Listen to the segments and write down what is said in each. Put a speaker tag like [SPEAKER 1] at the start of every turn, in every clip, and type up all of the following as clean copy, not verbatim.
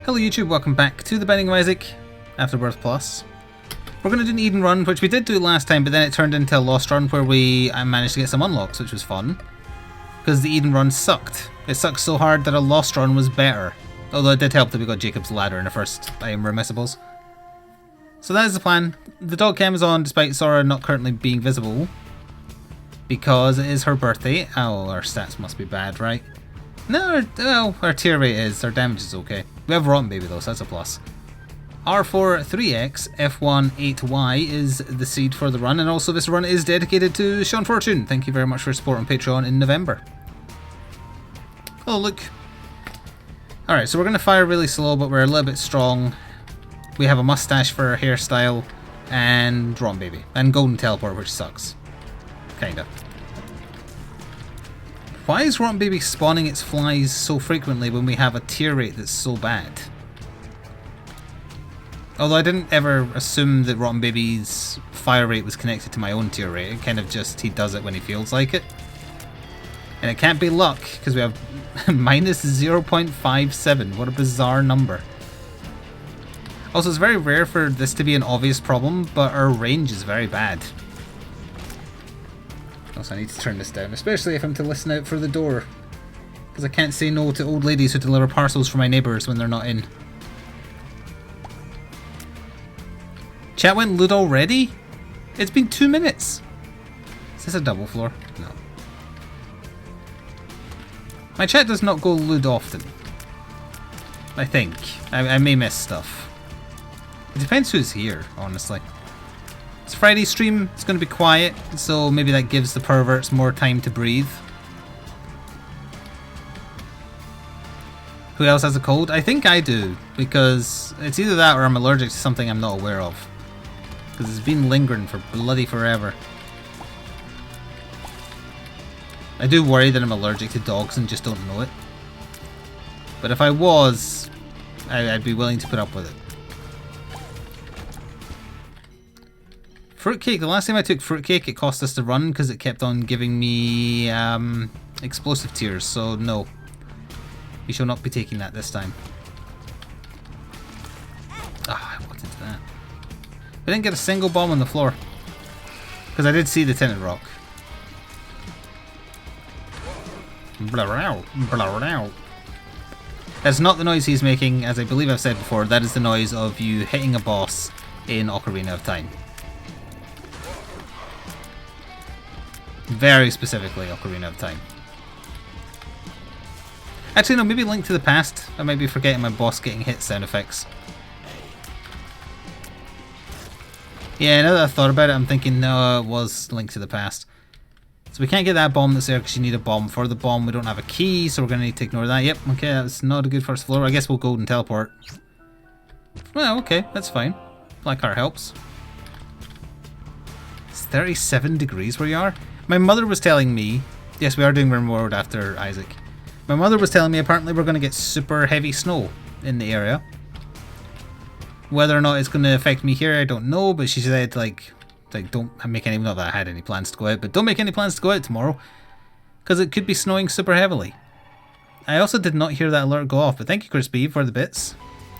[SPEAKER 1] Hello YouTube, welcome back to the Binding of Isaac Afterbirth Plus. We're going to do an Eden run, which we did do last time, but then it turned into a Lost run where I managed to get some unlocks, which was fun. Because the Eden run sucked. It sucked so hard that a Lost run was better. Although it did help that we got Jacob's ladder in the first item room, I suppose. So that is the plan. The dog cam is on despite Sora not currently being visible. Because it is her birthday. Oh, our stats must be bad, right? No, our tier rate is. Our damage is okay. We have Rotten Baby though, so that's a plus. R4 3X F1 8Y is the seed for the run, and also this run is dedicated to Sean Fortune. Thank you very much for your support on Patreon in November. Oh look. Alright, so we're going to fire really slow, but we're a little bit strong. We have a mustache for our hairstyle, and Rotten Baby. And Golden Teleport, which sucks. Kinda. Why is Rotten Baby spawning its flies so frequently when we have a tier rate that's so bad? Although I didn't ever assume that Rotten Baby's fire rate was connected to my own tier rate. It kind of just, he does it when he feels like it. And it can't be luck, because we have minus 0.57. What a bizarre number. Also, it's very rare for this to be an obvious problem, but our range is very bad. Also, I need to turn this down, especially if I'm to listen out for the door. Because I can't say no to old ladies who deliver parcels for my neighbours when they're not in. Chat went loot already? It's been 2 minutes. Is this a double floor? No. My chat does not go loot often. I think. I may miss stuff. It depends who's here, honestly. It's Friday stream, it's going to be quiet, so maybe that gives the perverts more time to breathe. Who else has a cold? I think I do, because it's either that or I'm allergic to something I'm not aware of. Because it's been lingering for bloody forever. I do worry that I'm allergic to dogs and just don't know it. But if I was, I'd be willing to put up with it. Fruitcake, the last time I took Fruitcake it cost us the run because it kept on giving me explosive tears, so no. We shall not be taking that this time. Ah, I walked into that. We didn't get a single bomb on the floor. Because I did see the tinted rock. Blur out, blur out. That's not the noise he's making, as I believe I've said before, that is the noise of you hitting a boss in Ocarina of Time. Very specifically Ocarina of Time. Actually no, maybe Link to the Past. I might be forgetting my boss getting hit sound effects. Yeah, now that I've thought about it, I'm thinking no, it was Link to the Past. So we can't get that bomb that's there because you need a bomb. For the bomb we don't have a key, so we're going to need to ignore that. Yep, okay, that's not a good first floor. I guess we'll Golden Teleport. Well, okay, that's fine. Black heart helps. It's 37 degrees where you are. My mother was telling me, yes, we are doing Rimworld after Isaac. My mother was telling me apparently we're going to get super heavy snow in the area. Whether or not it's going to affect me here, I don't know, but she said, like don't make any, not that I had any plans to go out, but don't make any plans to go out tomorrow, because it could be snowing super heavily. I also did not hear that alert go off, but thank you, Crispy, for the bits.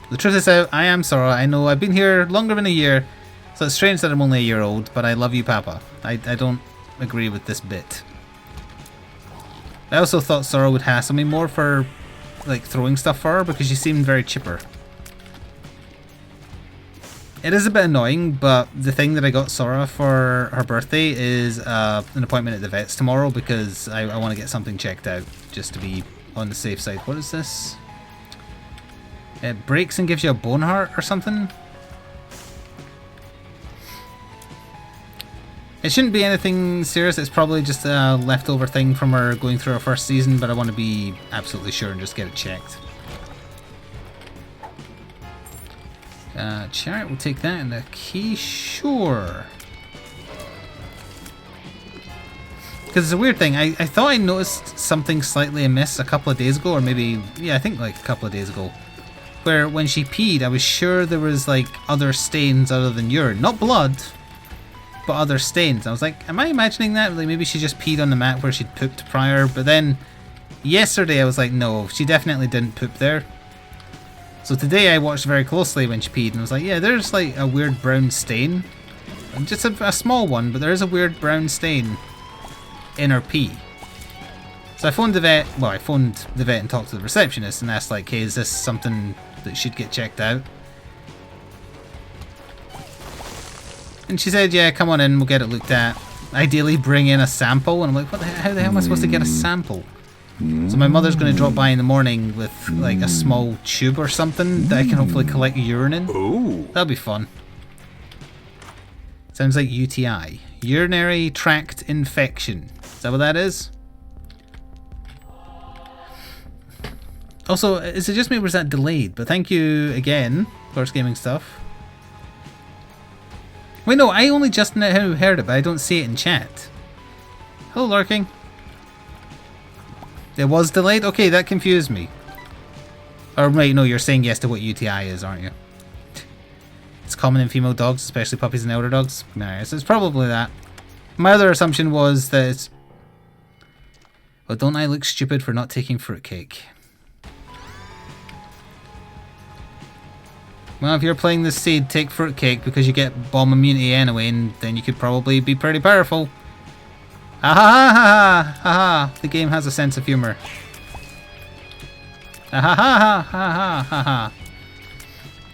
[SPEAKER 1] The truth is out, I am Sora, I know I've been here longer than a year, so it's strange that I'm only a year old, but I love you, Papa. I don't agree with this bit. I also thought Sora would hassle me more for like throwing stuff for her because she seemed very chipper. It is a bit annoying, but the thing that I got Sora for her birthday is an appointment at the vet's tomorrow because I want to get something checked out just to be on the safe side. What is this? It breaks and gives you a bone heart or something? It shouldn't be anything serious, it's probably just a leftover thing from her going through her first season, but I want to be absolutely sure and just get it checked. Chariot, we'll take that, and the key, sure. Because it's a weird thing, I thought I noticed something slightly amiss a couple of days ago, or maybe, yeah, I think like a couple of days ago. Where when she peed, I was sure there was like other stains other than urine. Not blood, but other stains. I was like, am I imagining that? Like maybe she just peed on the mat where she'd pooped prior, but then yesterday I was like, no, she definitely didn't poop there. So today I watched very closely when she peed and was like, yeah, there's like a weird brown stain. Just a small one, but there is a weird brown stain in her pee. So I phoned the vet, well, I phoned the vet and talked to the receptionist and asked like, hey, is this something that should get checked out? And she said, yeah, come on in, we'll get it looked at. Ideally bring in a sample. And I'm like, how the hell am I supposed to get a sample? So my mother's going to drop by in the morning with like a small tube or something that I can hopefully collect urine in.
[SPEAKER 2] Ooh.
[SPEAKER 1] That'll be fun. Sounds like UTI. Urinary tract infection. Is that what that is? Also, is it just me or was that delayed? But thank you again, First Gaming Stuff. Wait, no, I only just now heard it, but I don't see it in chat. Hello, Lurking. It was delayed? Okay, that confused me. Or wait, no, you're saying yes to what UTI is, aren't you? It's common in female dogs, especially puppies and elder dogs. Nah, so it's probably that. My other assumption was that it's... Well, don't I look stupid for not taking fruitcake? Well, if you're playing this seed, take fruitcake because you get bomb immunity anyway, and then you could probably be pretty powerful. Ha ha ha ha ha! The game has a sense of humor. Ha ha ha ha ha ha ha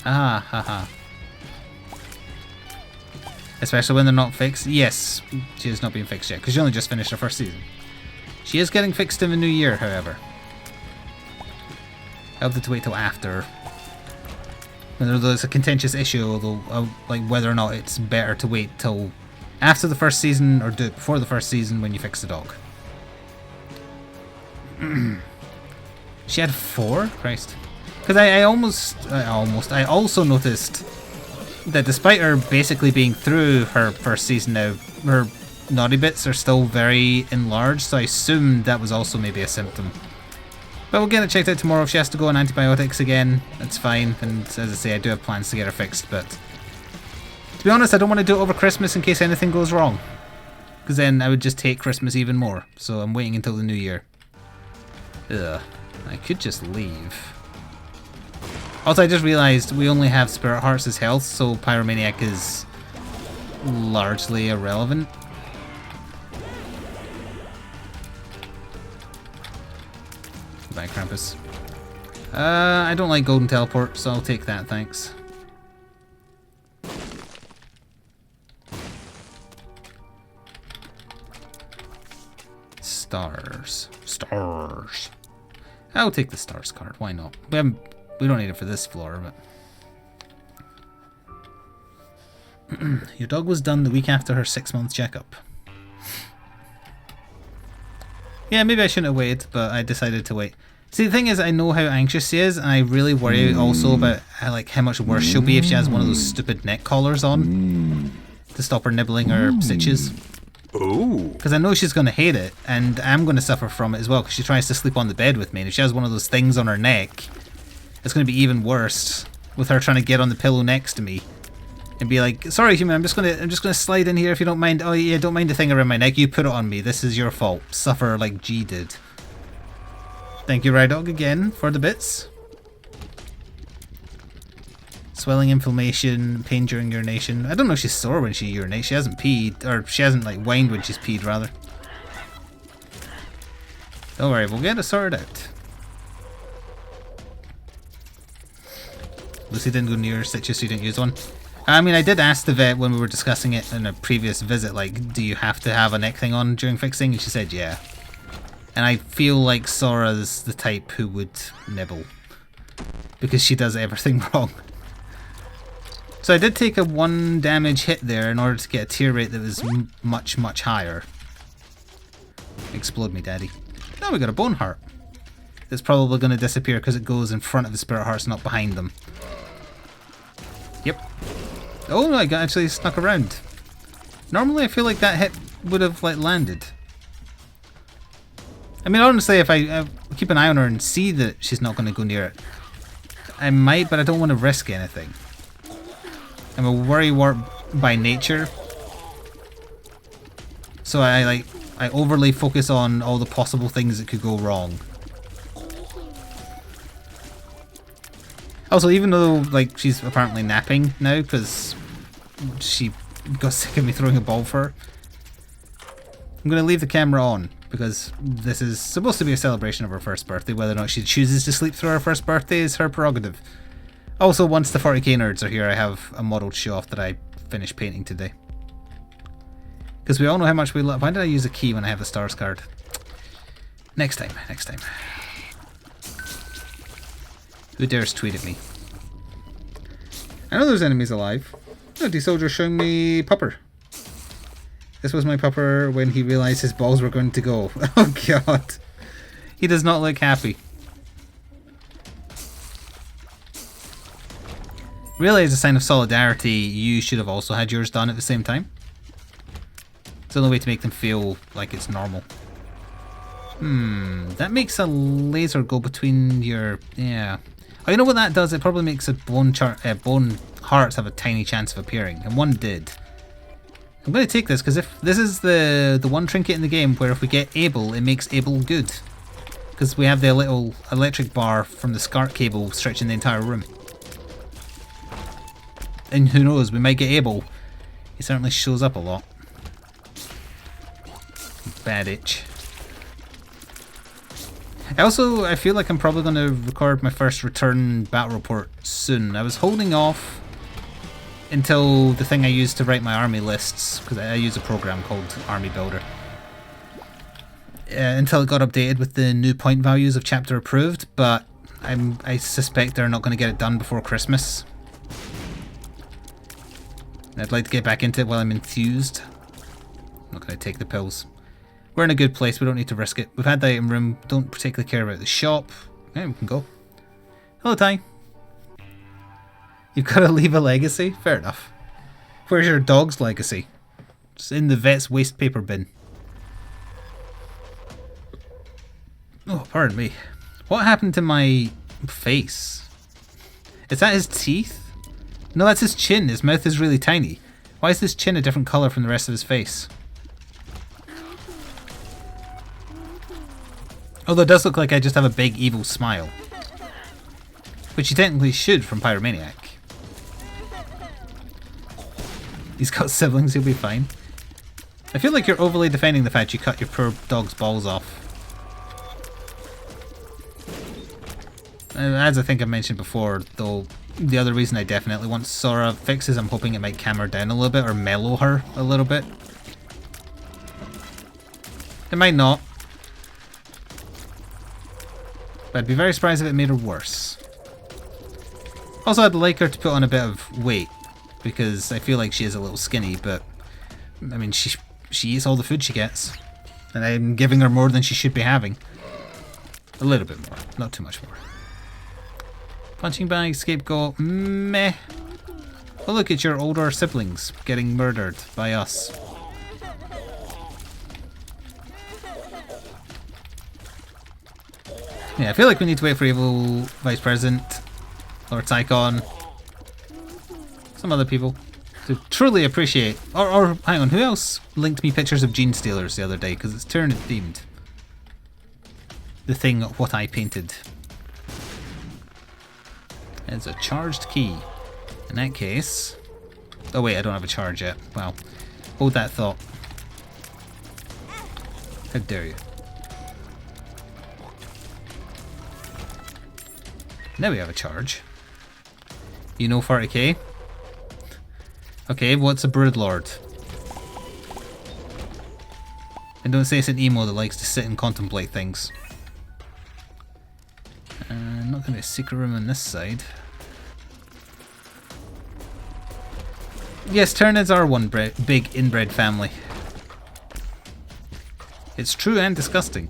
[SPEAKER 1] ha ha ha. Especially when they're not fixed. Yes, she has not been fixed yet because she only just finished her first season. She is getting fixed in the new year, however. I'll have to wait till after. There's a contentious issue, although like whether or not it's better to wait till after the first season or do it before the first season when you fix the dog. She had 4? Christ. Because I also noticed that despite her basically being through her first season now, her naughty bits are still very enlarged, so I assumed that was also maybe a symptom. But we'll get it checked out tomorrow. If she has to go on antibiotics again, that's fine. And as I say, I do have plans to get her fixed, but to be honest, I don't want to do it over Christmas in case anything goes wrong. Because then I would just hate Christmas even more. So I'm waiting until the new year. Ugh. I could just leave. Also, I just realised we only have Spirit Hearts as health, so Pyromaniac is largely irrelevant. Bye, Krampus. I don't like Golden Teleport, so I'll take that, thanks. Stars. Stars. I'll take the stars card, why not? We don't need it for this floor, but... Your dog was done the week after her 6-month checkup. Yeah, maybe I shouldn't have waited, but I decided to wait. See, the thing is, I know how anxious she is, and I really worry also about how much worse she'll be if she has one of those stupid neck collars on to stop her nibbling her stitches.
[SPEAKER 2] Ooh.
[SPEAKER 1] Because I know she's going to hate it, and I'm going to suffer from it as well, because she tries to sleep on the bed with me, and if she has one of those things on her neck, it's going to be even worse with her trying to get on the pillow next to me and be like, sorry human, I'm just gonna slide in here if you don't mind. Oh yeah, don't mind the thing around my neck, you put it on me, this is your fault. Suffer like G did. Thank you, Rydog, again for the bits. Swelling, inflammation, pain during urination. I don't know if she's sore when she urinates. She hasn't peed, or she hasn't like whined when she's peed rather. Don't worry, we'll get it sorted out. Lucy didn't go near her stitches, so you didn't use one. I mean, I did ask the vet when we were discussing it in a previous visit, like, do you have to have a neck thing on during fixing? And she said, yeah. And I feel like Sora's the type who would nibble. Because she does everything wrong. So I did take a 1 damage hit there in order to get a tear rate that was much, much higher. Explode me, daddy. Now we got a bone heart. It's probably going to disappear because it goes in front of the spirit hearts, not behind them. Yep. Oh, I got actually snuck around. Normally I feel like that hit would have like landed. I mean, honestly, if I keep an eye on her and see that she's not going to go near it, I might, but I don't want to risk anything. I'm a worrywart by nature. So I overly focus on all the possible things that could go wrong. Also, even though like she's apparently napping now because she got sick of me throwing a ball for her, I'm going to leave the camera on because this is supposed to be a celebration of her first birthday. Whether or not she chooses to sleep through her first birthday is her prerogative. Also, once the 40k nerds are here, I have a model to show off that I finished painting today. Because we all know how much we love. Why did I use a key when I have the stars card? Next time, next time. Who dares tweet at me? I know there's enemies alive. Oh, the soldier's showing me Pupper. This was my Pupper when he realised his balls were going to go. Oh god. He does not look happy. Really, as a sign of solidarity, you should have also had yours done at the same time. It's the only way to make them feel like it's normal. That makes a laser go between your... yeah. Oh, you know what that does? It probably makes a bone hearts have a tiny chance of appearing, and one did. I'm going to take this, because if this is the one trinket in the game where if we get able, it makes able good. Because we have the little electric bar from the Scart cable stretching the entire room. And who knows, we might get able. He certainly shows up a lot. Bad itch. I feel like I'm probably going to record my first return battle report soon. I was holding off until the thing I use to write my army lists, because I use a program called Army Builder, until it got updated with the new point values of chapter approved, but I suspect they're not going to get it done before Christmas. I'd like to get back into it while I'm enthused. I'm not going to take the pills. We're in a good place, we don't need to risk it. We've had the item room, don't particularly care about the shop. Yeah, we can go. Hello, Ty. You've got to leave a legacy? Fair enough. Where's your dog's legacy? It's in the vet's waste paper bin. Oh, pardon me. What happened to my face? Is that his teeth? No, that's his chin. His mouth is really tiny. Why is his chin a different colour from the rest of his face? Although it does look like I just have a big evil smile. Which you technically should from Pyromaniac. He's got siblings, he'll be fine. I feel like you're overly defending the fact you cut your poor dog's balls off. As I think I mentioned before, though, the other reason I definitely want Sora fixed is I'm hoping it might calm her down a little bit or mellow her a little bit. It might not. But I'd be very surprised if it made her worse. Also, I'd like her to put on a bit of weight, because I feel like she is a little skinny, but I mean, she eats all the food she gets, and I'm giving her more than she should be having. A little bit more, not too much more. Punching bag, scapegoat, meh. Oh, look at your older siblings getting murdered by us. Yeah, I feel like we need to wait for Evil Vice President, or Tycon, some other people, to truly appreciate. Or hang on, who else linked me pictures of Gene Stealers the other day? Because it's Tyranid themed. The thing, what I painted. It's a charged key. In that case... oh wait, I don't have a charge yet. Wow. Hold that thought. How dare you. Now we have a charge. You know 40k? Okay, what's a Broodlord? And don't say it's an emo that likes to sit and contemplate things. Not going to be a secret room on this side. Yes, Tyranids are one big inbred family. It's true and disgusting.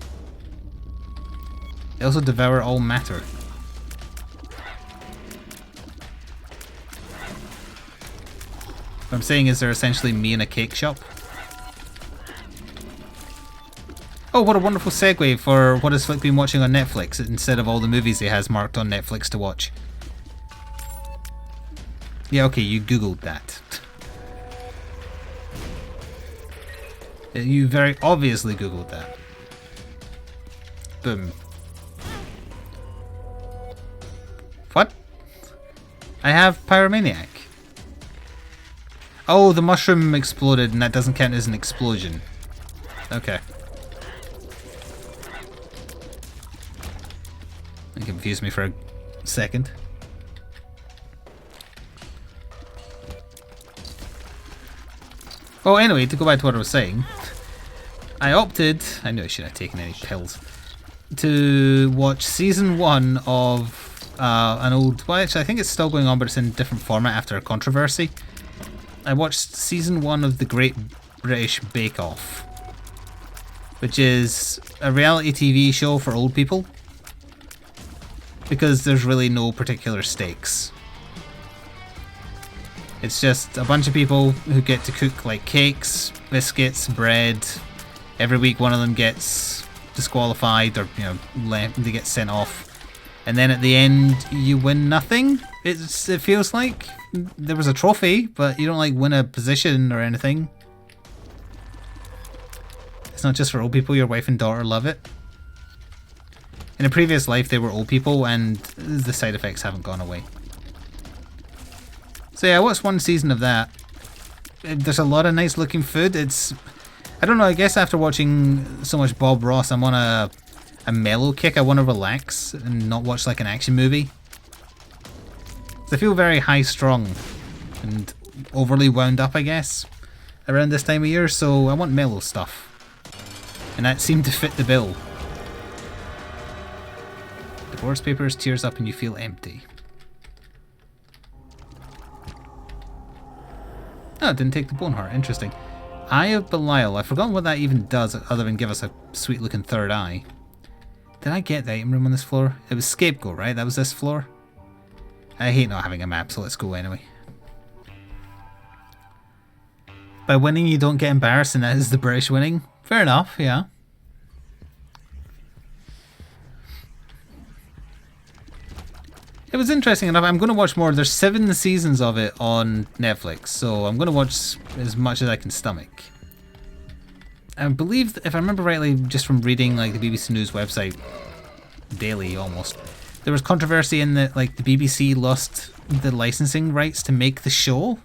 [SPEAKER 1] They also devour all matter. What I'm saying is they're essentially me in a cake shop. Oh, what a wonderful segue for what has Flik been watching on Netflix instead of all the movies he has marked on Netflix to watch. Yeah, okay, you googled that. You very obviously googled that. Boom. What? I have Pyromaniac. Oh, the mushroom exploded and that doesn't count as an explosion. Okay. It confused me for a second. Oh, anyway, to go back to what I was saying, I opted, I knew I shouldn't have taken any pills, to watch season 1 of an old, well actually I think it's still going on but it's in a different format after a controversy. I watched season 1 of the Great British Bake Off, which is a reality TV show for old people, because there's really no particular stakes. It's just a bunch of people who get to cook like cakes, biscuits, bread. Every week one of them gets disqualified or, you know, they get sent off. And then at the end you win nothing. It feels like there was a trophy, but you don't like win a position or anything. It's not just for old people, your wife and daughter love it. In a previous life they were old people and the side effects haven't gone away. So yeah, I watched one season of that. There's a lot of nice looking food. It's, I don't know, I guess after watching so much Bob Ross, I'm on a mellow kick. I want to relax and not watch like an action movie. I feel very high strung and overly wound up, I guess, around this time of year, so I want mellow stuff. And that seemed to fit the bill. Divorce papers, tears up and you feel empty. Oh, it didn't take the bone heart. Interesting. Eye of Belial. I've forgotten what that even does other than give us a sweet looking third eye. Did I get the item room on this floor? It was Scapegoat, right? That was this floor? I hate not having a map, so let's go anyway. By winning you don't get embarrassed and that is the British winning? Fair enough, yeah. It was interesting enough. I'm going to watch more. There's 7 seasons of it on Netflix, so I'm going to watch as much as I can stomach. I believe, if I remember rightly, just from reading like the BBC News website daily almost, there was controversy in that like the BBC lost the licensing rights to make the show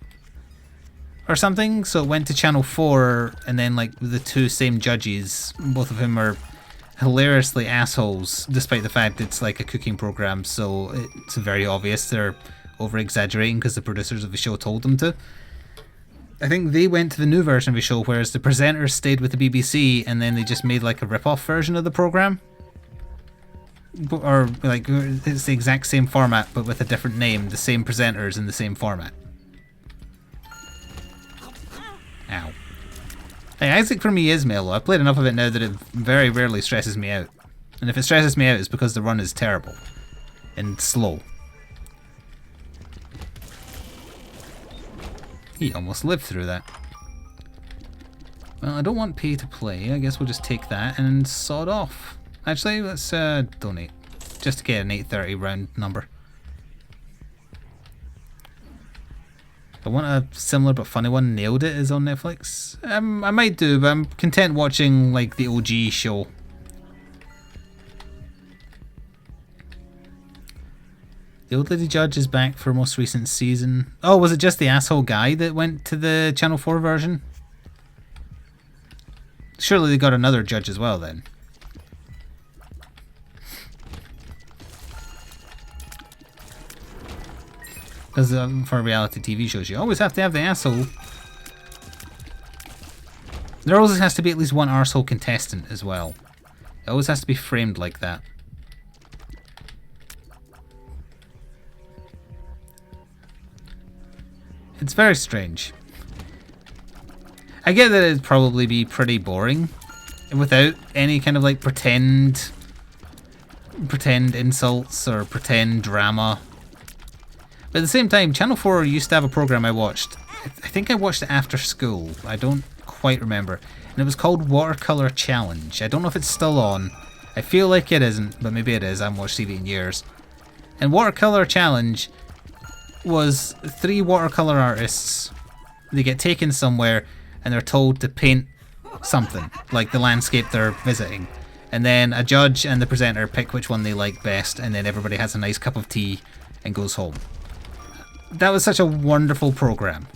[SPEAKER 1] or something, so it went to Channel 4, and then like the 2 same judges, both of whom are hilariously assholes, despite the fact it's like a cooking program, so it's very obvious they're over exaggerating because the producers of the show told them to. I think they went to the new version of the show, whereas the presenters stayed with the BBC and then they just made like a rip-off version of the program, or like it's the exact same format but with a different name, the same presenters in the same format. Ow. Hey, Isaac for me is mellow. I've played enough of it now that it very rarely stresses me out. And if it stresses me out, it's because the run is terrible. And slow. He almost lived through that. Well, I don't want pay to play. I guess we'll just take that and sod off. Actually, let's donate. Just to get an 830 round number. I want a similar but funny one. Nailed It is on Netflix. I might do, but I'm content watching like the OG show. The old lady judge is back for most recent season. Oh, was it just the asshole guy that went to the Channel 4 version? Surely they got another judge as well then. Because for reality TV shows, you always have to have the asshole. There always has to be at least one arsehole contestant as well. It always has to be framed like that. It's very strange. I get that it'd probably be pretty boring without any kind of like pretend insults or pretend drama. But at the same time, Channel 4 used to have a program I watched. I think I watched it after school. I don't quite remember. And it was called Watercolor Challenge. I don't know if it's still on. I feel like it isn't, but maybe it is. I haven't watched TV in years. And Watercolor Challenge was 3 watercolor artists. They get taken somewhere and they're told to paint something, like the landscape they're visiting. And then a judge and the presenter pick which one they like best, and then everybody has a nice cup of tea and goes home. That was such a wonderful program.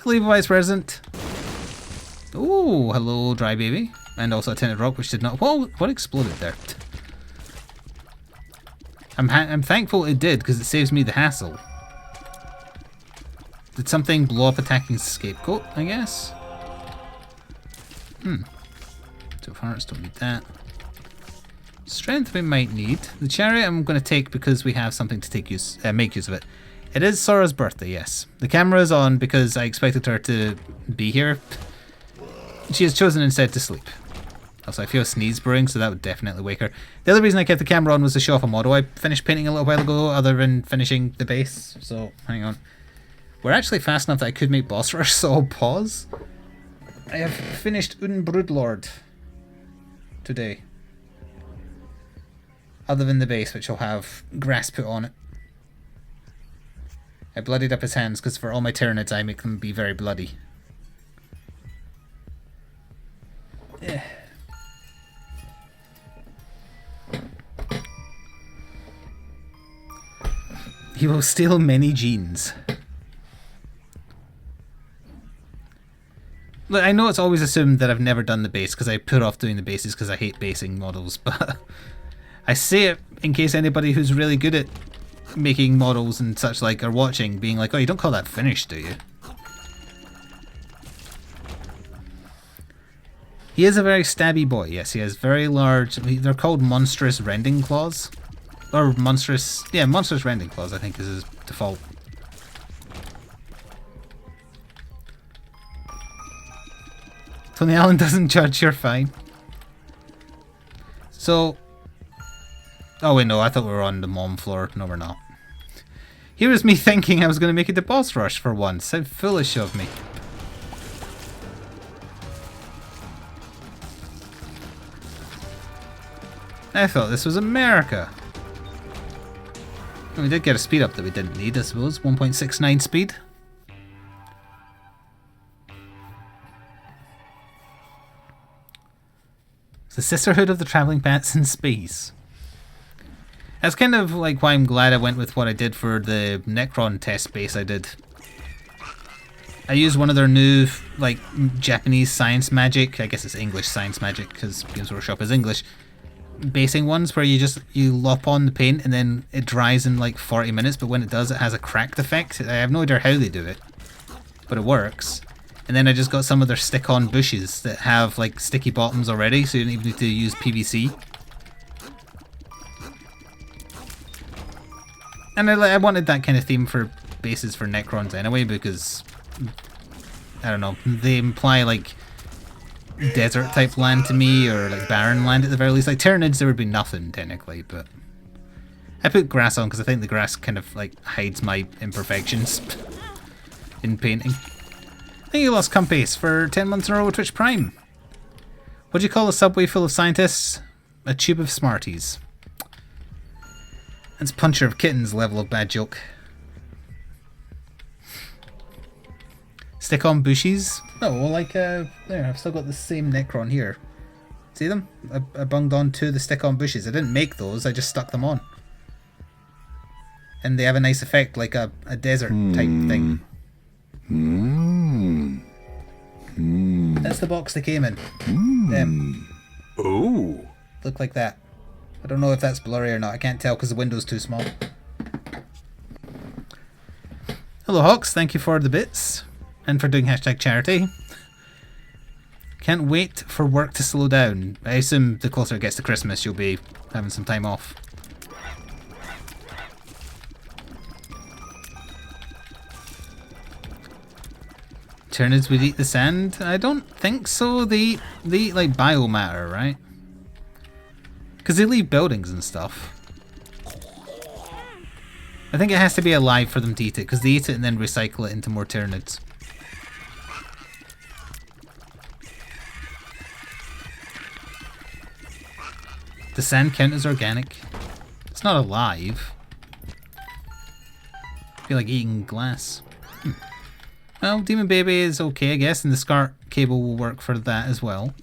[SPEAKER 1] Hello, Vice President. Oh, hello, Dry Baby. And also a tinted rock, which did not... Whoa, what exploded there? I'm thankful it did, because it saves me the hassle. Did something blow up attacking Scapegoat, I guess? 2 hearts, don't need that. Strength we might need. The chariot I'm going to take because we have something to make use of it. It is Sora's birthday, yes. The camera is on because I expected her to be here. She has chosen instead to sleep. Also, I feel a sneeze brewing, so that would definitely wake her. The other reason I kept the camera on was to show off a model I finished painting a little while ago, other than finishing the base. So, hang on. We're actually fast enough that I could make boss rush, so I'll pause. I have finished Broodlord today. Other than the base, which will have grass put on it. I bloodied up his hands, because for all my Tyranids I make them be very bloody. Yeah. He will steal many genes. Look, I know it's always assumed that I've never done the base because I put off doing the bases because I hate basing models, but I say it in case anybody who's really good at making models and such like are watching, being like, oh, you don't call that finished, do you? He is a very stabby boy, yes, he has very large, they're called monstrous rending claws. Or monstrous, yeah, monstrous rending claws I think is his default. Tony Allen doesn't judge, you're fine. So, oh wait, no, I thought we were on the mom floor. No, we're not. Here was me thinking I was going to make it the boss rush for once. How foolish of me. I thought this was America. We did get a speed up that we didn't need, I suppose. 1.69 speed. It's the Sisterhood of the Travelling Bats in Space. That's kind of like why I'm glad I went with what I did for the Necron test base I did. I used one of their new, like, Japanese science magic, I guess it's English science magic because Games Workshop is English, basing ones where you lop on the paint and then it dries in like 40 minutes, but when it does it has a cracked effect. I have no idea how they do it, but it works. And then I just got some of their stick-on bushes that have like sticky bottoms already, so you don't even need to use PVC. And I wanted that kind of theme for bases for Necrons anyway, because, I don't know, they imply like desert type land to me, or like barren land at the very least. Like Tyranids there would be nothing technically, but I put grass on because I think the grass kind of like hides my imperfections in painting. Thank you, Lost Compass, for 10 months in a row with Twitch Prime. What do you call a subway full of scientists? A tube of Smarties. That's Puncher of Kittens level of bad joke. Stick on bushes? Oh, well, like, there, I've still got the same Necron here. See them? I bunged on to the stick-on bushes. I didn't make those, I just stuck them on. And they have a nice effect, like a desert type thing. That's the box they came in.
[SPEAKER 2] Oh.
[SPEAKER 1] Look like that. I don't know if that's blurry or not. I can't tell because the window's too small. Hello, Hawks. Thank you for the bits. And for doing #charity. Can't wait for work to slow down. I assume the closer it gets to Christmas, you'll be having some time off. Tyranids would eat the sand? I don't think so. They eat like biomatter, right? Because they leave buildings and stuff. I think it has to be alive for them to eat it, because they eat it and then recycle it into more Tyranids. Does sand count as organic? It's not alive. I feel like eating glass. Well, Demon Baby is okay, I guess, and the Scart cable will work for that as well.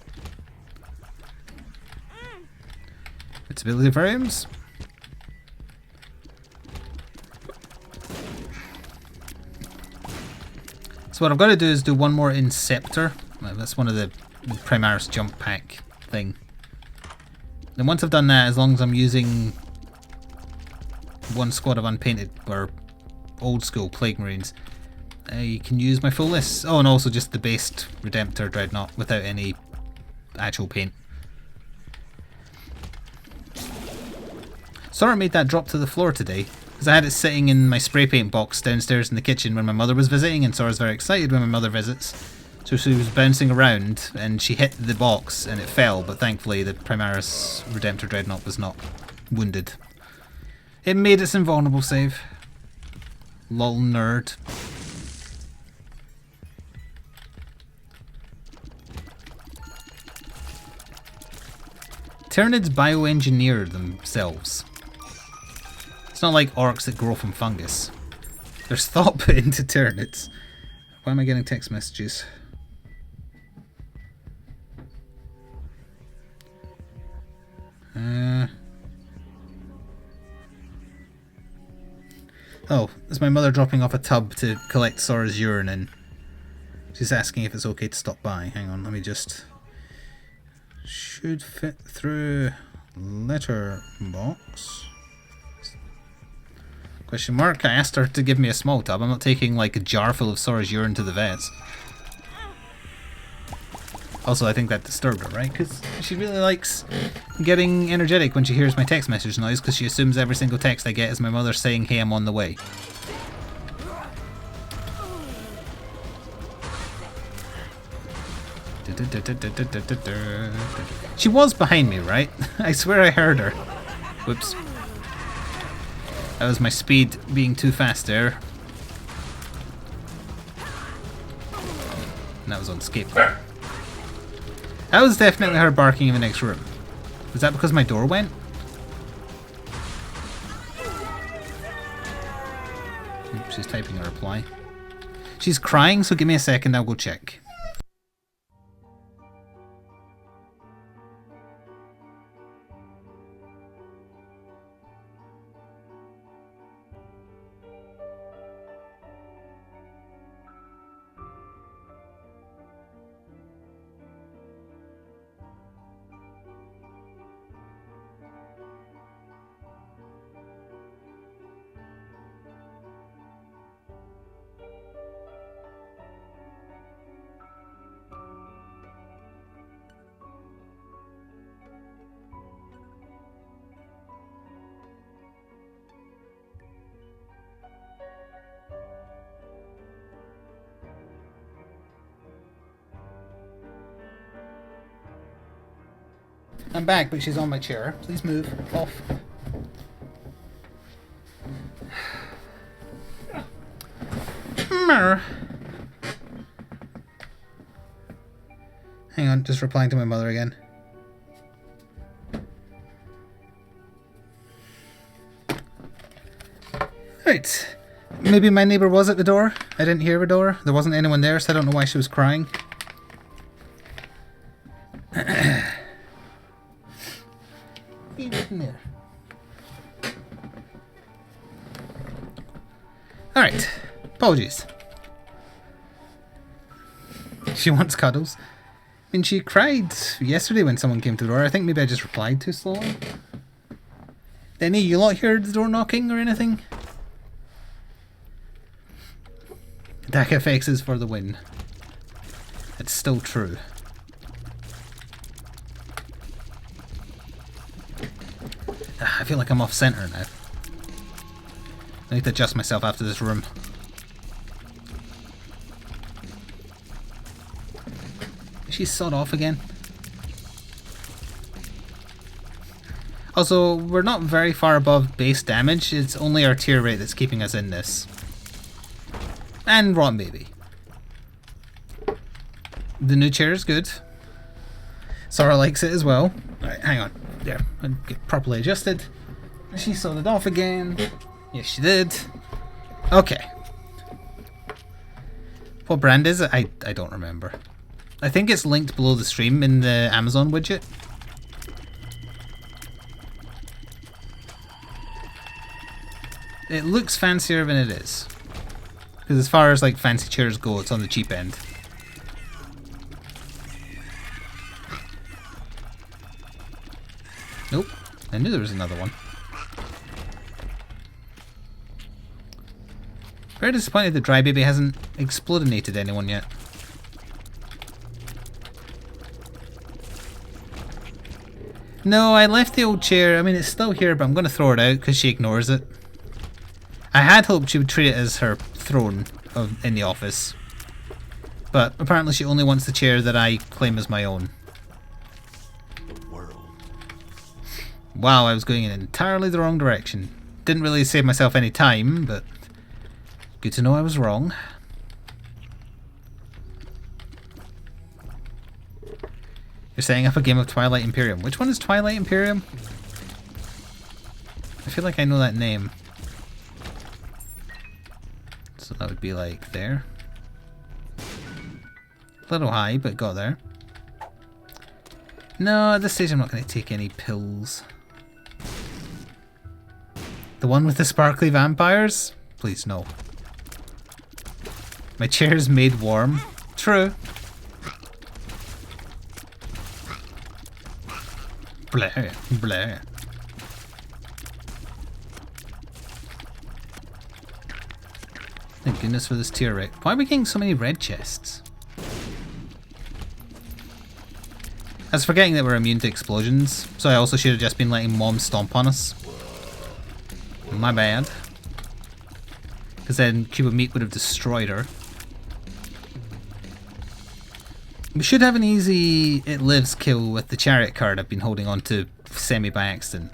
[SPEAKER 1] Its ability variums. So what I've got to do is do one more Inceptor. That's one of the Primaris jump pack thing. Then once I've done that, as long as I'm using one squad of unpainted or old school Plague Marines, I can use my full list. Oh, and also just the based Redemptor Dreadnought without any actual paint. Sort of made that drop to the floor today, because I had it sitting in my spray paint box downstairs in the kitchen when my mother was visiting, and Sora's very excited when my mother visits. So she was bouncing around and she hit the box and it fell, but thankfully the Primaris Redemptor Dreadnought was not wounded. It made its invulnerable save. Lol nerd. Tyranids bioengineer themselves. It's not like orcs that grow from fungus. There's thought put into Tyranids. Why am I getting text messages? Oh, it's my mother dropping off a tub to collect Sora's urine in. She's asking if it's okay to stop by. Hang on, let me just... Should fit through letter box. Question mark. I asked her to give me a small tub. I'm not taking like a jar full of Sora's urine to the vets. Also, I think that disturbed her, right? Because she really likes getting energetic when she hears my text message noise, because she assumes every single text I get is my mother saying, hey, I'm on the way. She was behind me, right? I swear I heard her. Whoops. That was my speed being too fast there. And that was on escape. That was definitely her barking in the next room. Was that because my door went? Oops, she's typing a reply. She's crying, so give me a second, I'll go check. I'm back, but she's on my chair. Please move off. Hang on, just replying to my mother again. Right. Maybe my neighbour was at the door. I didn't hear a door. There wasn't anyone there, so I don't know why she was crying. Alright. Apologies. She wants cuddles. I mean, she cried yesterday when someone came to the door. I think maybe I just replied too slowly. Did any of you lot hear the door knocking or anything? Attack FX is for the win. It's still true. I feel like I'm off center now. I need to adjust myself after this room. She's sawed off again. Also, we're not very far above base damage. It's only our tier rate that's keeping us in this. And Rotten Baby. The new chair is good. Sora likes it as well. Alright, hang on. There. I'll get properly adjusted. She sawed it off again. Yes, she did. Okay. What brand is it? I don't remember. I think it's linked below the stream in the Amazon widget. It looks fancier than it is. Because as far as like fancy chairs go, it's on the cheap end. Nope. I knew there was another one. Very disappointed that Dry Baby hasn't explodinated anyone yet. No, I left the old chair. I mean, it's still here, but I'm going to throw it out because she ignores it. I had hoped she would treat it as her throne in the office. But apparently she only wants the chair that I claim as my own. Wow, I was going in entirely the wrong direction. Didn't really save myself any time, but good to know I was wrong. You're setting up a game of Twilight Imperium. Which one is Twilight Imperium? I feel like I know that name. So that would be like there. A little high, but got there. No, at this stage I'm not going to take any pills. The one with the sparkly vampires? Please, no. My chair's made warm. True. Blah, blah. Thank goodness for this tier wreck. Why are we getting so many red chests? I was forgetting that we're immune to explosions, so I also should have just been letting Mom stomp on us. My bad. Because then Cube of Meat would have destroyed her. We should have an easy It Lives kill with the chariot card I've been holding on to semi by accident.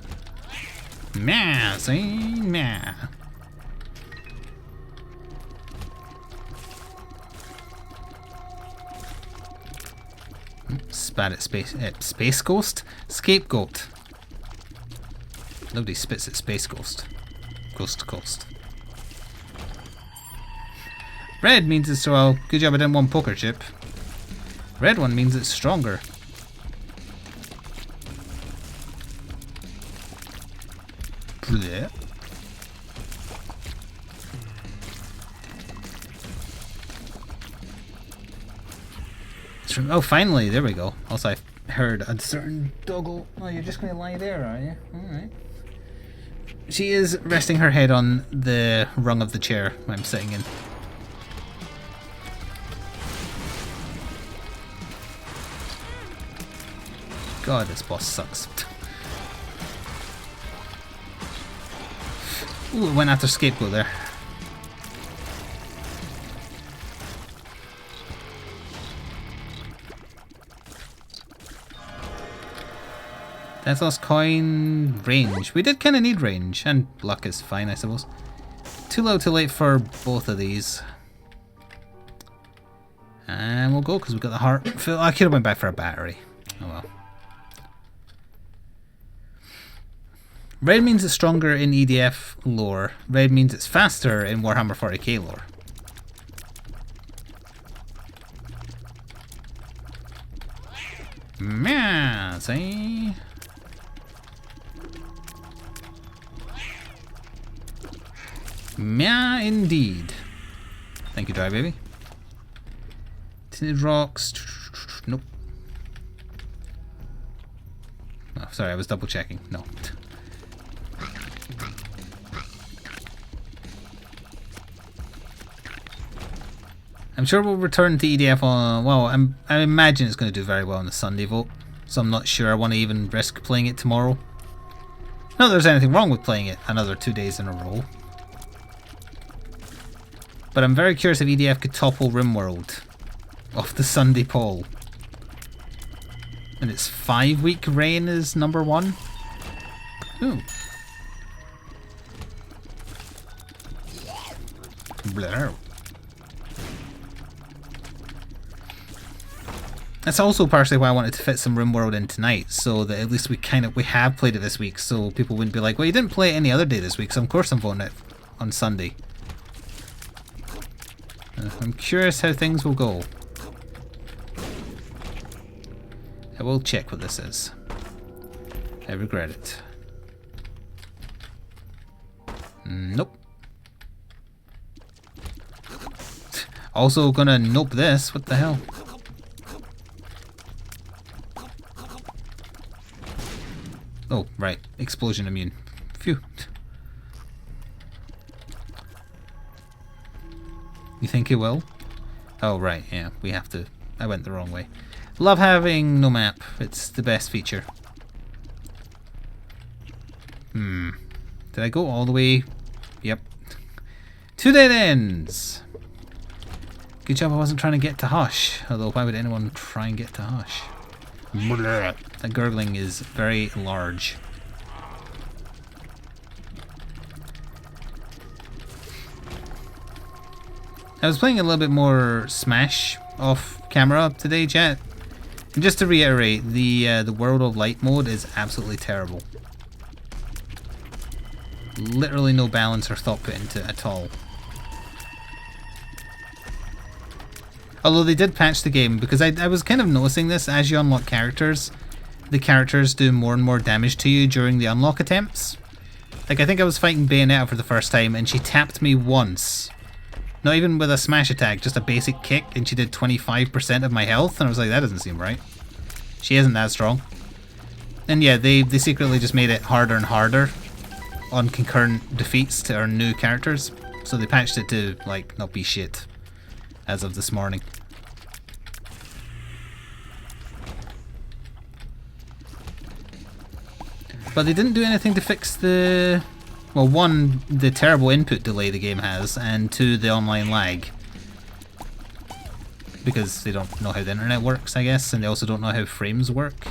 [SPEAKER 1] Meh, see? Meh. Spat at Space Ghost? Scapegoat. Nobody spits at Space Ghost. Ghost to Ghost. Red means it's well. Good job I didn't want poker chip. Red one means it's stronger. Blech. Oh, finally, there we go. Also, I heard a certain doggle. Oh, you're just going to lie there, are you? Alright. She is resting her head on the rung of the chair I'm sitting in. God, this boss sucks. Ooh, it went after Scapegoat there. Death lost coin, range. We did kind of need range, and luck is fine, I suppose. Too low, too late for both of these. And we'll go because we've got the heart. I could have went back for a battery. Oh well. Red means it's stronger in EDF lore. Red means it's faster in Warhammer 40k lore. Meh, see? Meh, indeed. Thank you, Dry Baby. Tinted rocks. Nope. Oh, sorry, I was double checking. No. I'm sure we'll return to EDF on. Well, I imagine it's going to do very well in the Sunday vote, so I'm not sure I want to even risk playing it tomorrow. Not that there's anything wrong with playing it another 2 days in a row. But I'm very curious if EDF could topple RimWorld off the Sunday poll. And its 5-week reign is number 1. Ooh. Blur. That's also partially why I wanted to fit some RimWorld in tonight, so that at least we have played it this week, so people wouldn't be like, well, you didn't play it any other day this week, so of course I'm voting it on Sunday. I'm curious how things will go. I will check what this is. I regret it. Nope. Also gonna nope this. What the hell? Oh, right. Explosion immune. Phew. You think it will? Oh, right. Yeah, we have to. I went the wrong way. Love having no map. It's the best feature. Did I go all the way? Yep. 2 dead ends! Good job I wasn't trying to get to Hush. Although, why would anyone try and get to Hush? That gurgling is very large. I was playing a little bit more Smash off camera today, chat. And just to reiterate, the World of Light mode is absolutely terrible. Literally no balance or thought put into it at all. Although they did patch the game, because I was kind of noticing this as you unlock characters. The characters do more and more damage to you during the unlock attempts. Like, I think I was fighting Bayonetta for the first time and she tapped me once. Not even with a smash attack, just a basic kick, and she did 25% of my health, and I was like, that doesn't seem right. She isn't that strong. And yeah, they secretly just made it harder and harder on concurrent defeats to earn new characters. So they patched it to, like, not be shit as of this morning. But they didn't do anything to fix the... Well, one, the terrible input delay the game has, and two, the online lag. Because they don't know how the internet works, I guess, and they also don't know how frames work.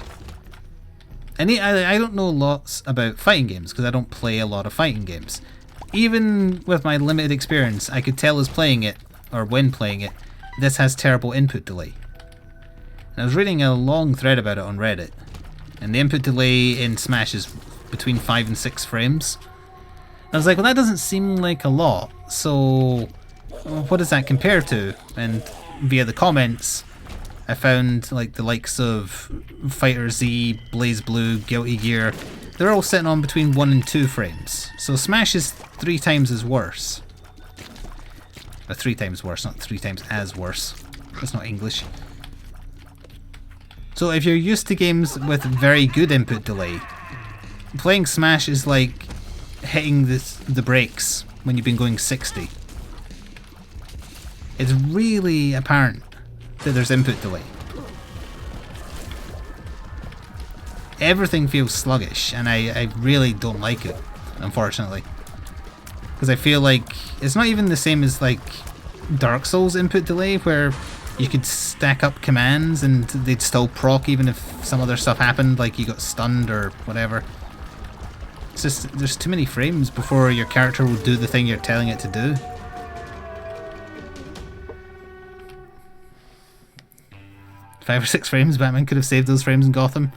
[SPEAKER 1] And I don't know lots about fighting games, because I don't play a lot of fighting games. Even with my limited experience, I could tell as playing it, or when playing it, this has terrible input delay. And I was reading a long thread about it on Reddit, and the input delay in Smash is between 5 and 6 frames. I was like, well, that doesn't seem like a lot, so what does that compare to? And via the comments, I found like the likes of Fighter Z, Blaze Blue, Guilty Gear, they're all sitting on between 1 and 2 frames. So Smash is 3 times as worse. Or 3 times worse, not 3 times as worse. That's not English. So if you're used to games with very good input delay, playing Smash is like hitting the brakes when you've been going 60. It's really apparent that there's input delay. Everything feels sluggish, and I really don't like it, unfortunately. Because I feel like it's not even the same as like Dark Souls input delay, where you could stack up commands and they'd still proc even if some other stuff happened, like you got stunned or whatever. It's just, there's too many frames before your character will do the thing you're telling it to do. Five or 6 frames, Batman could have saved those frames in Gotham.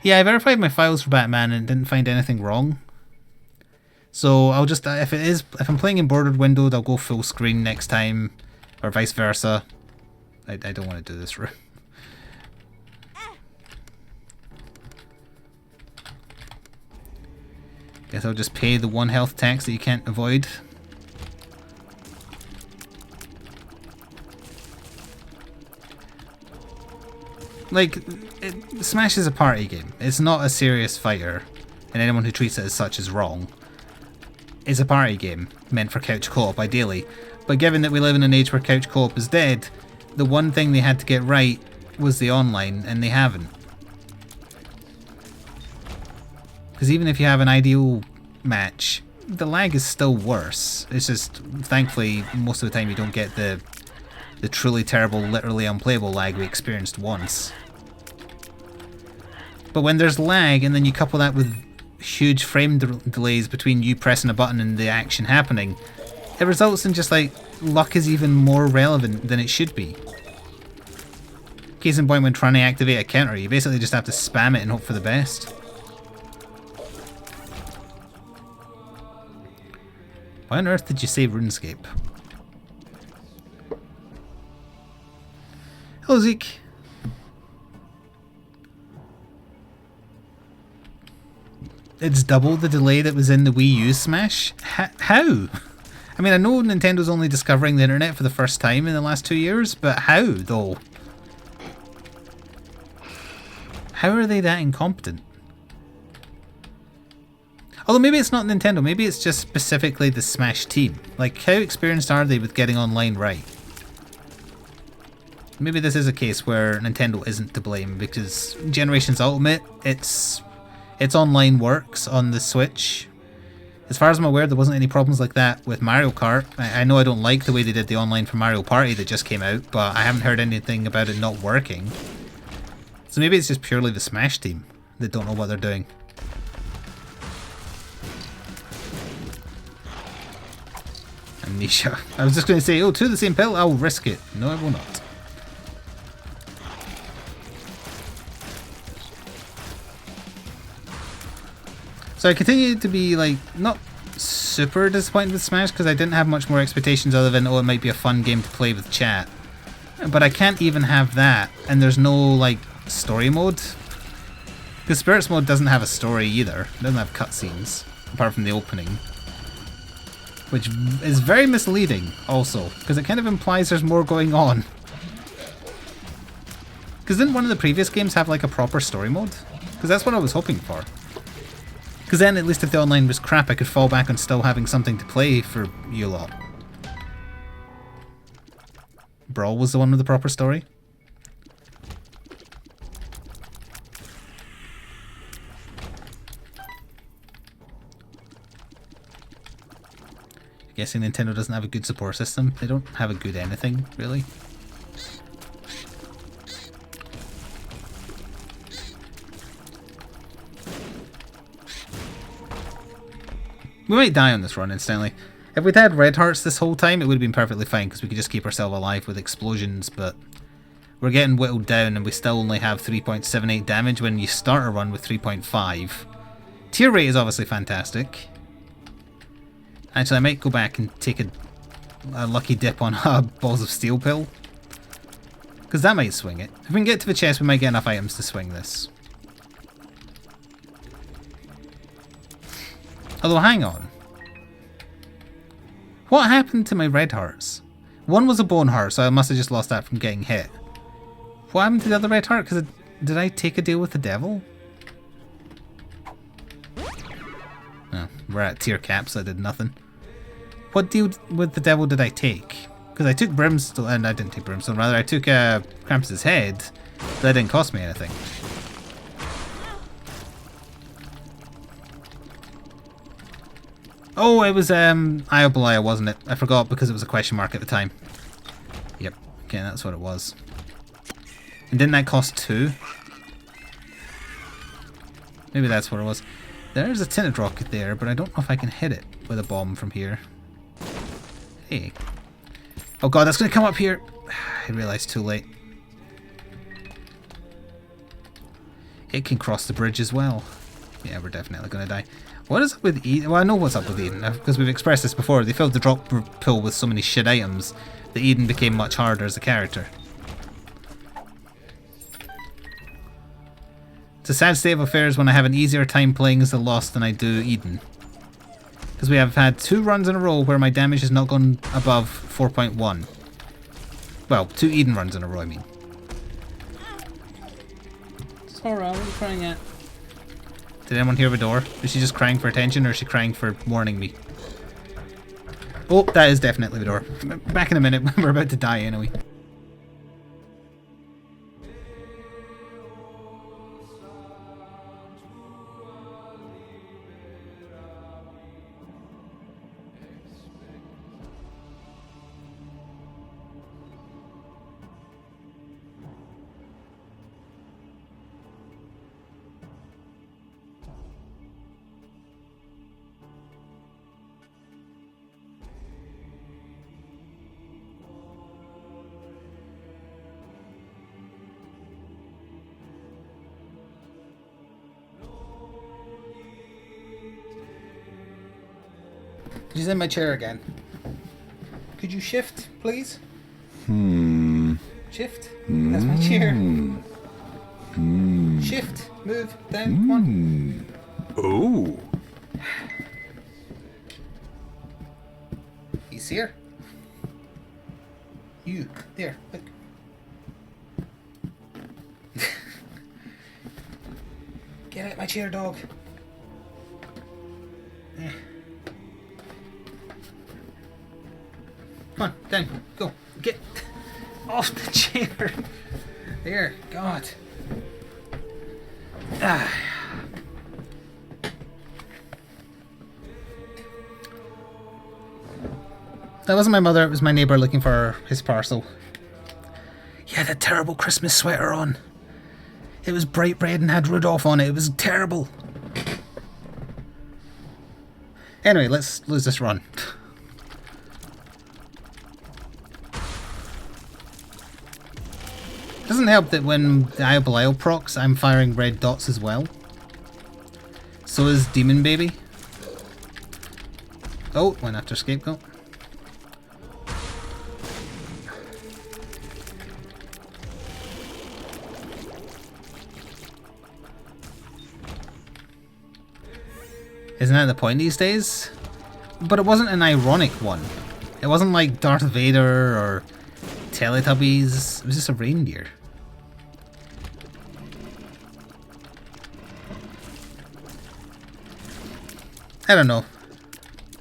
[SPEAKER 1] Yeah, I verified my files for Batman and didn't find anything wrong. So I'll just, if I'm playing in bordered windowed, I'll go full screen next time, or vice versa. I don't want to do this room. Guess I'll just pay the 1 health tax that you can't avoid. Like, Smash is a party game. It's not a serious fighter, and anyone who treats it as such is wrong. It's a party game, meant for couch co-op ideally, but given that we live in an age where couch co-op is dead, the one thing they had to get right was the online, and they haven't. Because even if you have an ideal match, the lag is still worse. It's just, thankfully, most of the time you don't get the truly terrible, literally unplayable lag we experienced once. But when there's lag, and then you couple that with huge frame delays between you pressing a button and the action happening, it results in just like, luck is even more relevant than it should be. Case in point, when trying to activate a counter, you basically just have to spam it and hope for the best. Why on earth did you say RuneScape? Hello, Zeke. It's double the delay that was in the Wii U Smash? How? I mean, I know Nintendo's only discovering the internet for the first time in the last 2 years, but how, though? How are they that incompetent? Although maybe it's not Nintendo, maybe it's just specifically the Smash team. Like, how experienced are they with getting online right? Maybe this is a case where Nintendo isn't to blame, because Generations Ultimate, its online works on the Switch. As far as I'm aware, there wasn't any problems like that with Mario Kart. I know I don't like the way they did the online for Mario Party that just came out, but I haven't heard anything about it not working. So maybe it's just purely the Smash team that don't know what they're doing. Amnesia. I was just going to say, oh, two of the same pill? I'll risk it. No, I will not. So I continue to be, like, not super disappointed with Smash because I didn't have much more expectations other than, oh, it might be a fun game to play with chat. But I can't even have that, and there's no, like, story mode. Because Spirits mode doesn't have a story either. It doesn't have cutscenes, apart from the opening. Which is very misleading, also, because it kind of implies there's more going on. Because didn't one of the previous games have, like, a proper story mode? Because that's what I was hoping for. Because then, at least if the online was crap, I could fall back on still having something to play for you lot. Brawl was the one with the proper story? Guessing Nintendo doesn't have a good support system. They don't have a good anything, really. We might die on this run, incidentally. If we'd had red hearts this whole time, it would have been perfectly fine, because we could just keep ourselves alive with explosions, but we're getting whittled down, and we still only have 3.78 damage when you start a run with 3.5. Tier rate is obviously fantastic. Actually, I might go back and take a lucky dip on a Balls of Steel pill, because that might swing it. If we can get to the chest, we might get enough items to swing this. Although, hang on. What happened to my red hearts? One was a bone heart, so I must have just lost that from getting hit. What happened to the other red heart? Because did I take a deal with the devil? Oh, we're at tier cap, so I did nothing. What deal with the devil did I take? Because I took Brimstone, and I didn't take Brimstone, rather I took Krampus's head, but that didn't cost me anything. Oh, it was Iobalaya, wasn't it? I forgot because it was a question mark at the time. Yep, okay, that's what it was. And didn't that cost 2? Maybe that's what it was. There's a tinted rocket there, but I don't know if I can hit it with a bomb from here. Hey. Oh god, that's going to come up here. I realised too late. It can cross the bridge as well. Yeah, we're definitely going to die. What is up with Eden? Well, I know what's up with Eden, because we've expressed this before. They filled the drop pool with so many shit items that Eden became much harder as a character. It's a sad state of affairs when I have an easier time playing as the Lost than I do Eden. Because we have had 2 runs in a row where my damage has not gone above 4.1. Well, 2 Eden runs in a row, I mean. Sora, what are you crying at? Did anyone hear the door? Is she just crying for attention, or is she crying for warning me? Oh, that is definitely the door. Back in a minute, we're about to die anyway. She's in my chair again. Could you shift, please? Shift? That's my chair. Shift. Move. Down. Come on.
[SPEAKER 2] Oh.
[SPEAKER 1] see her? You. There. Look. Get out my chair, dog. Come on, down. Go. Get off the chair. There. God. Ah. That wasn't my mother, it was my neighbour looking for his parcel. He had a terrible Christmas sweater on. It was bright red and had Rudolph on it. It was terrible. Anyway, let's lose this run. Doesn't help that when the Eye of Belial procs, I'm firing red dots as well. So is Demon Baby. Oh, went after Scapegoat. Isn't that the point these days? But it wasn't an ironic one. It wasn't like Darth Vader or Teletubbies. It was just a reindeer. I don't know.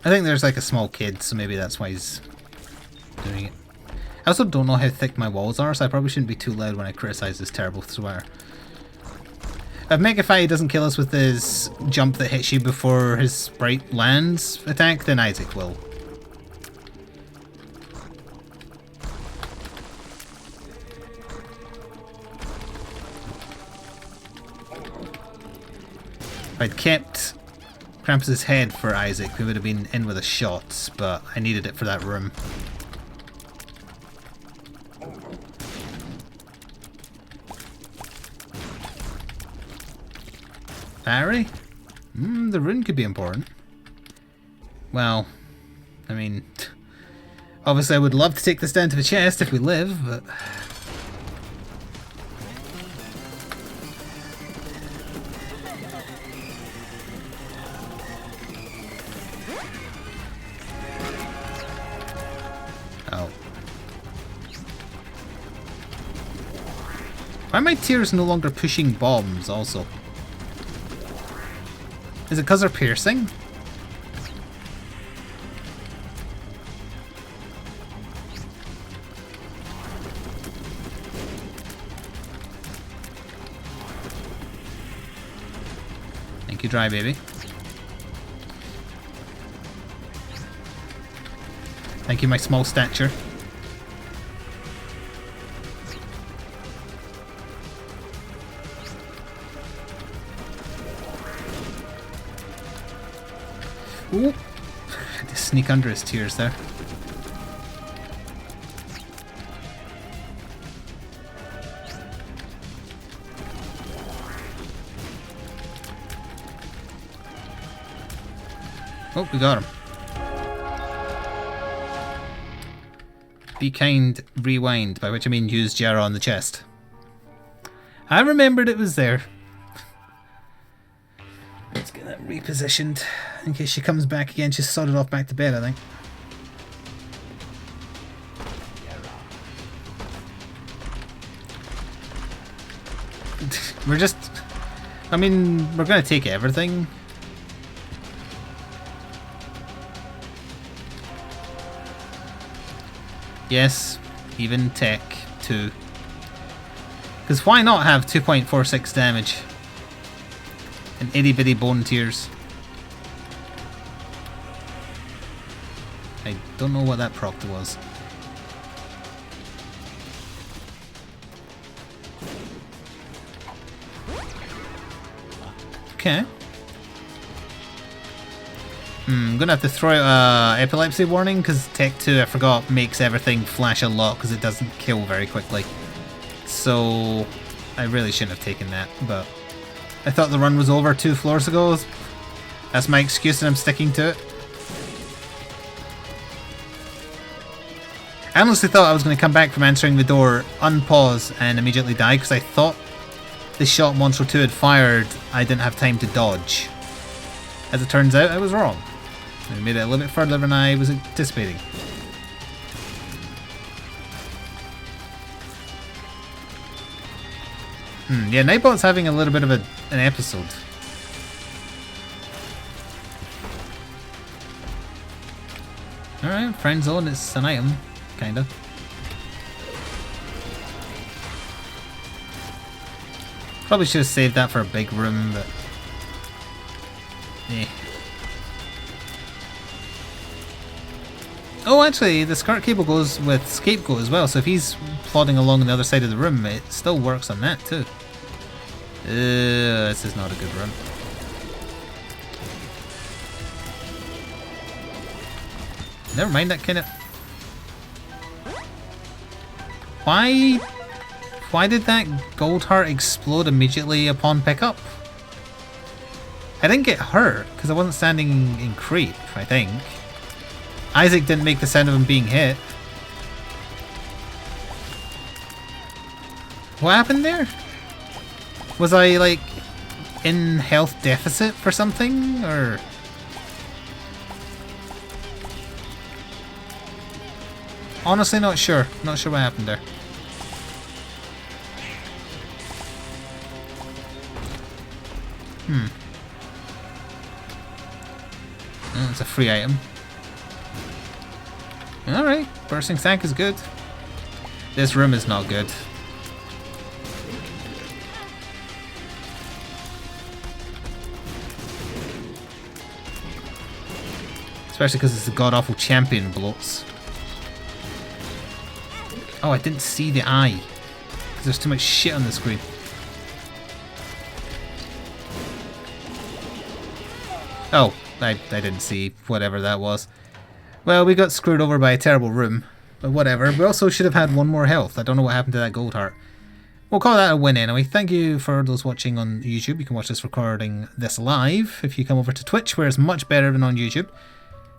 [SPEAKER 1] I think there's like a small kid, so maybe that's why he's doing it. I also don't know how thick my walls are, so I probably shouldn't be too loud when I criticize this terrible sweater. If Megafy doesn't kill us with his jump that hits you before his sprite lands attack, then Isaac will. If I'd kept Krampus's head for Isaac, we would have been in with a shot, but I needed it for that room. Parry? The rune could be important. Well, I mean, obviously I would love to take this down to the chest if we live, but... Oh. Why are my tears no longer pushing bombs also? Is it because they're piercing? Thank you, Dry Baby. Thank you, my small stature. Ooh. Had to sneak under his tears there. Oh, we got him. Be kind, rewind, by which I mean use Jara on the chest. I remembered it was there. Let's get that repositioned. In case she comes back again, she's sodded off back to bed, I think. We're just... I mean, we're going to take everything. Yes, even tech, too. Because why not have 2.46 damage? And itty bitty bone tears. I don't know what that proc was. Okay. I'm gonna have to throw out epilepsy warning because Tech 2, I forgot, makes everything flash a lot because it doesn't kill very quickly. So I really shouldn't have taken that, but I thought the run was over 2 floors ago. That's my excuse and I'm sticking to it. I honestly thought I was going to come back from answering the door, unpause, and immediately die because I thought the shot Monstro 2 had fired, I didn't have time to dodge. As it turns out, I was wrong. I made it a little bit further than I was anticipating. Yeah, Nightbot's having a little bit of an episode. Alright, friend zone, it's an item, kinda. Probably should have saved that for a big room, but... eh. Oh, actually, the Scart cable goes with Scapegoat as well, so if he's plodding along on the other side of the room, it still works on that too. This is not a good run. Never mind that kind of... Why did that gold heart explode immediately upon pickup? I didn't get hurt, because I wasn't standing in creep, I think. Isaac didn't make the sound of him being hit. What happened there? Was I, like, in health deficit for something, or...? Honestly, not sure. Not sure what happened there. Oh, it's a free item. Alright, bursting tank is good. This room is not good. Especially because it's the god-awful champion bloats. Oh, I didn't see the eye. Because there's too much shit on the screen. Oh, I didn't see whatever that was. Well, we got screwed over by a terrible room. But whatever. We also should have had one more health. I don't know what happened to that gold heart. We'll call that a win anyway. Thank you for those watching on YouTube. You can watch this recording this live if you come over to Twitch, where it's much better than on YouTube.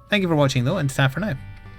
[SPEAKER 1] Thank you for watching though, and ta for now.